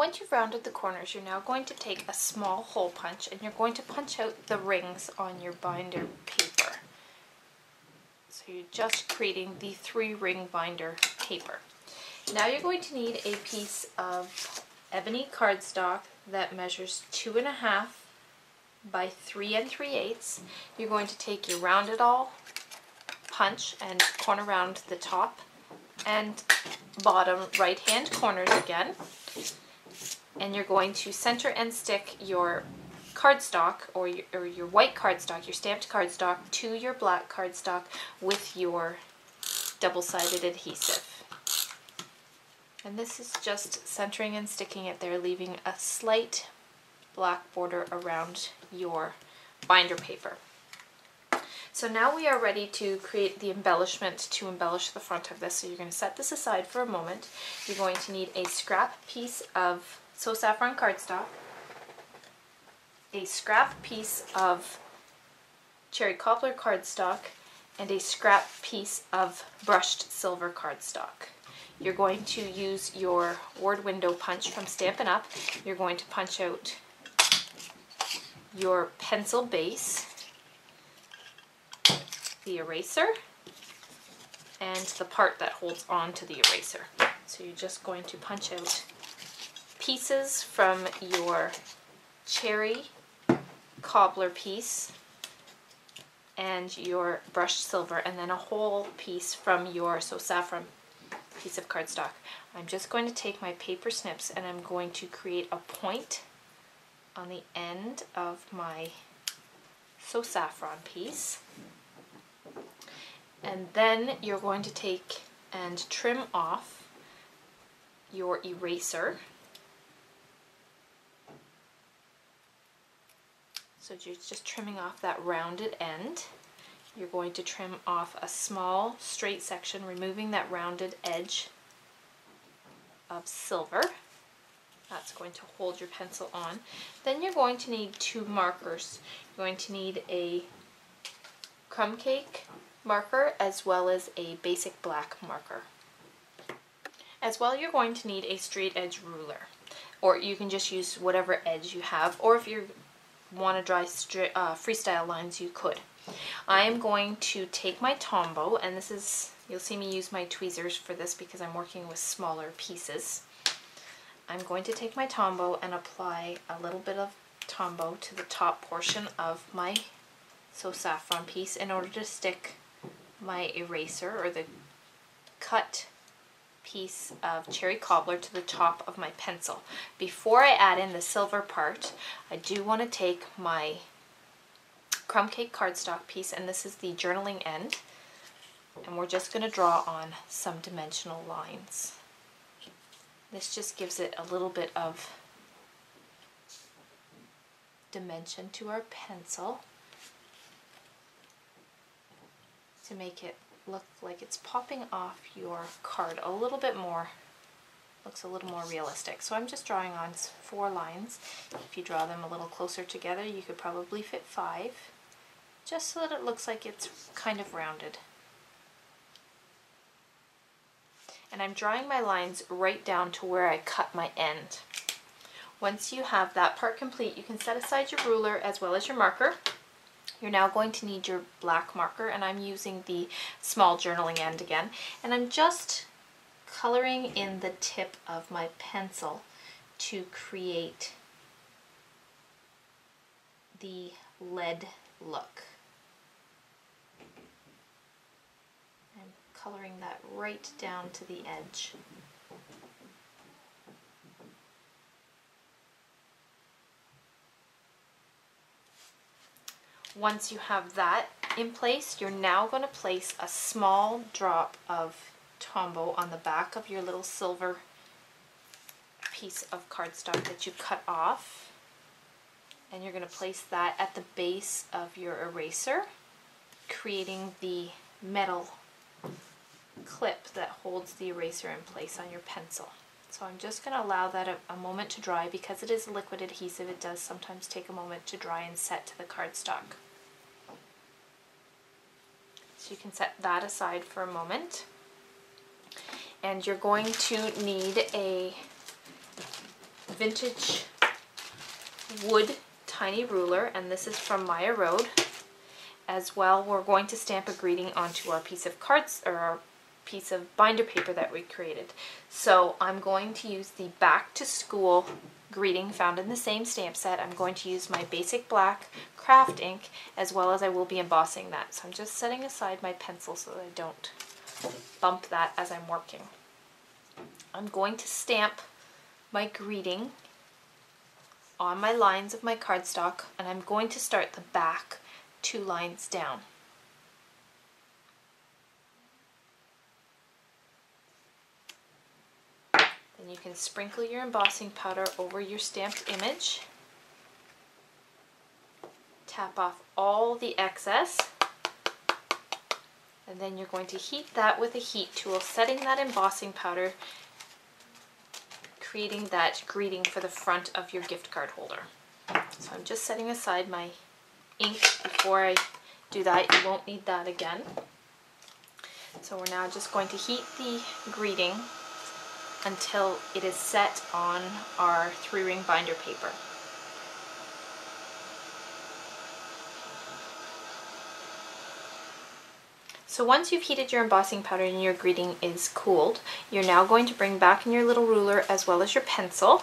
Once you've rounded the corners, you're now going to take a small hole punch and you're going to punch out the rings on your binder paper. So you're just creating the 3-ring binder paper. Now you're going to need a piece of ebony cardstock that measures 2.5 by 3 3/8. You're going to take your round it all punch and corner round the top and bottom right hand corners again. And you're going to center and stick your cardstock or your white cardstock, your stamped cardstock, to your black cardstock with your double-sided adhesive. And this is just centering and sticking it there, leaving a slight black border around your binder paper. So now we are ready to create the embellishment to embellish the front of this. So you're going to set this aside for a moment. You're going to need a scrap piece of So Saffron cardstock, a scrap piece of Cherry Cobbler cardstock, and a scrap piece of brushed silver cardstock. You're going to use your word window punch from Stampin' Up. You're going to punch out your pencil base, the eraser, and the part that holds on to the eraser. So you're just going to punch out pieces from your Cherry Cobbler piece and your brushed silver, and then a whole piece from your So Saffron piece of cardstock. I'm just going to take my paper snips and I'm going to create a point on the end of my So Saffron piece. And then you're going to take and trim off your eraser. So you're just trimming off that rounded end. You're going to trim off a small straight section, removing that rounded edge of silver. That's going to hold your pencil on. Then you're going to need 2 markers. You're going to need a crumb cake marker as well as a basic black marker. As well, you're going to need a straight edge ruler, or you can just use whatever edge you have, or if you want to draw freestyle lines, you could. I am going to take my Tombow, and this is, you'll see me use my tweezers for this because I'm working with smaller pieces. I'm going to take my Tombow and apply a little bit of Tombow to the top portion of my So Saffron piece in order to stick my eraser or the cut piece of Cherry Cobbler to the top of my pencil. Before I add in the silver part, I do want to take my crumb cake cardstock piece, and this is the journaling end, and we're just going to draw on some dimensional lines. This just gives it a little bit of dimension to our pencil to make it look like it's popping off your card a little bit more, looks a little more realistic. So I'm just drawing on 4 lines. If you draw them a little closer together, you could probably fit 5, just so that it looks like it's kind of rounded. And I'm drawing my lines right down to where I cut my end. Once you have that part complete, you can set aside your ruler as well as your marker. You're now going to need your black marker, and I'm using the small journaling end again, and I'm just coloring in the tip of my pencil to create the lead look. I'm coloring that right down to the edge. Once you have that in place, you're now going to place a small drop of Tombow on the back of your little silver piece of cardstock that you cut off, and you're going to place that at the base of your eraser, creating the metal clip that holds the eraser in place on your pencil. So I'm just going to allow that a moment to dry. Because it is liquid adhesive, it does sometimes take a moment to dry and set to the cardstock. So you can set that aside for a moment. And you're going to need a vintage wood tiny ruler, and this is from Maya Road. As well, we're going to stamp a greeting onto our piece of cards, or our piece of binder paper that we created. So I'm going to use the Back to School greeting found in the same stamp set. I'm going to use my basic black craft ink, as well as I will be embossing that. So I'm just setting aside my pencil so that I don't bump that as I'm working. I'm going to stamp my greeting on my lines of my cardstock, and I'm going to start the back 2 lines down. Then you can sprinkle your embossing powder over your stamped image. Tap off all the excess, and then you're going to heat that with a heat tool, setting that embossing powder, creating that greeting for the front of your gift card holder. So I'm just setting aside my ink before I do that. You won't need that again. So we're now just going to heat the greeting until it is set on our 3-ring binder paper. So once you've heated your embossing powder and your greeting is cooled, you're now going to bring back in your little ruler as well as your pencil,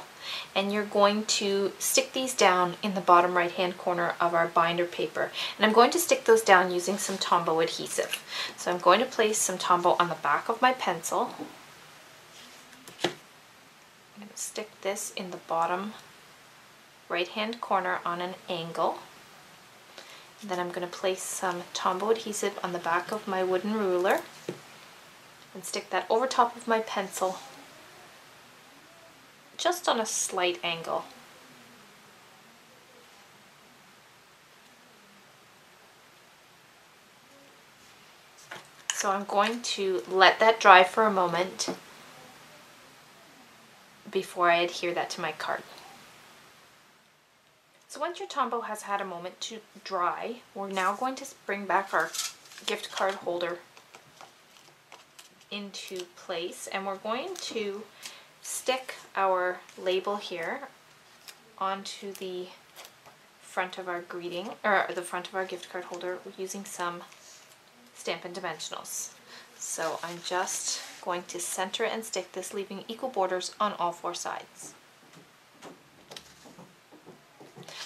and you're going to stick these down in the bottom right hand corner of our binder paper. And I'm going to stick those down using some Tombow adhesive. So I'm going to place some Tombow on the back of my pencil. I'm going to stick this in the bottom right hand corner on an angle. Then I'm going to place some Tombow adhesive on the back of my wooden ruler and stick that over top of my pencil, just on a slight angle. So I'm going to let that dry for a moment before I adhere that to my card. So once your Tombow has had a moment to dry, we're now going to bring back our gift card holder into place, and we're going to stick our label here onto the front of our greeting, or the front of our gift card holder, using some Stampin' Dimensionals. So I'm just going to center and stick this, leaving equal borders on all 4 sides.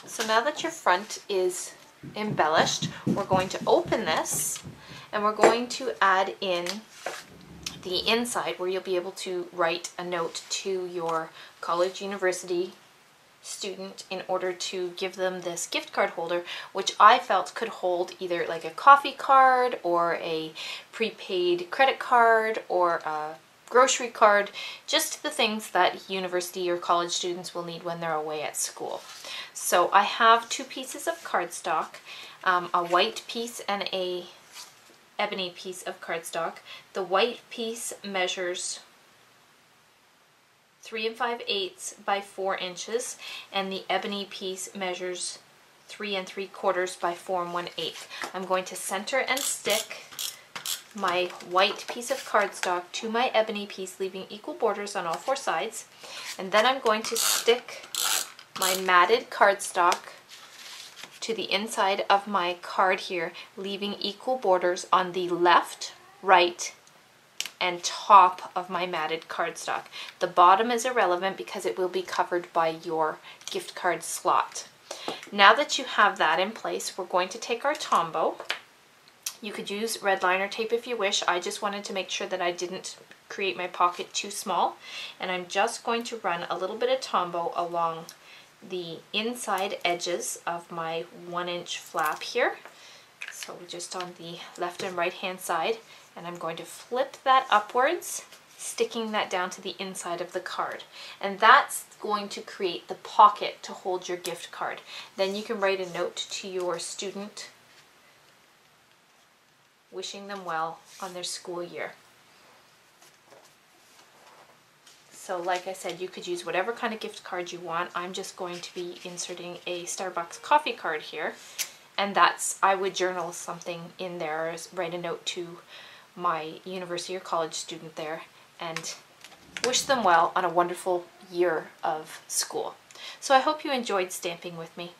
So now that your front is embellished, we're going to open this and we're going to add in the inside, where you'll be able to write a note to your college, university student in order to give them this gift card holder, which I felt could hold either like a coffee card or a prepaid credit card or a grocery card, just the things that university or college students will need when they're away at school. So I have 2 pieces of cardstock, a white piece and a ebony piece of cardstock. The white piece measures 3 5/8 by 4 inches, and the ebony piece measures 3 3/4 by 4 1/8. I'm going to center and stick my white piece of cardstock to my ebony piece, leaving equal borders on all 4 sides, and then I'm going to stick my matted cardstock to the inside of my card here, leaving equal borders on the left, right, and top of my matted cardstock. The bottom is irrelevant because it will be covered by your gift card slot. Now that you have that in place, we're going to take our Tombow. You could use red liner tape if you wish. I just wanted to make sure that I didn't create my pocket too small, and I'm just going to run a little bit of Tombow along the inside edges of my 1-inch flap here, so just on the left and right hand side, and I'm going to flip that upwards, sticking that down to the inside of the card, and that's going to create the pocket to hold your gift card. Then you can write a note to your student wishing them well on their school year. So like I said, you could use whatever kind of gift card you want. I'm just going to be inserting a Starbucks coffee card here, and that's, I would journal something in there, or write a note to my university or college student there, and wish them well on a wonderful year of school. So I hope you enjoyed stamping with me.